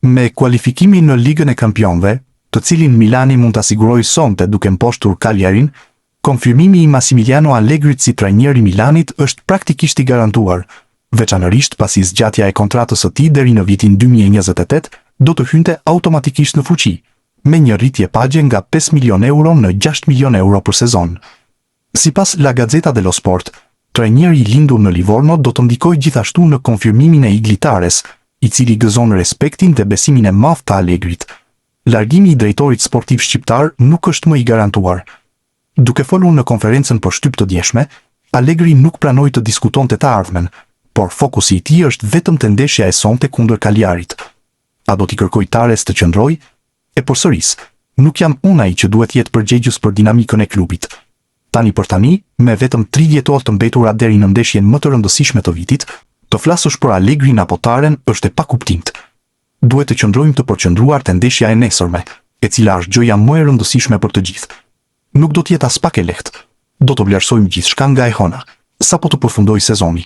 Me kualifikimin në Ligën e Kampionëve, të cilin Milani mund të sigurojë sonte duke mposhtur Cagliarin, konfirmimi i Massimiliano Allegrit si trajner i Milanit është praktikisht i garantuar, veçanërisht pasi zgjatja e kontratës së tij deri në vitin 2028 do të hynte automatikisht në fuqi, me një rritje pagje nga 5 milion euro në 6 milion euro për sezon. Sipas La Gazzetta dello Sport, trajneri i lindur në Livorno do të ndikojë gjithashtu në konfirmimin e Iglitares, i cili gëzon respektin dhe besimin e madh të Allegrit. Largimi i drejtorit sportiv shqiptar nuk është më i garantuar. Duke folur në konferencën për shtyp të djeshme, Allegri nuk pranoi të diskutonte të ardhmen, por fokusi i tij është vetëm te ndeshja e sonte kundër Cagliarit. A do t'i kërkojë Tares të qëndrojë? E përsëris, nuk jam unë ai që duhet jetë përgjegjës për dinamikën e klubit. Tani për tani, me vetëm 30 orë të mbetura deri në ndeshjen më të rëndësishme të vitit, të flasësh për Allegrin apo Taren është e pakuptimt. Duhet të qëndrojmë të përqendruar te ndeshja e nesërme, e cila është gjëja më e rëndësishme për të gjithë. Nuk do të jetë as pak e lehtë. Do të vlerësojmë gjithçka nga e hëna, sapo të përfundojë sezoni.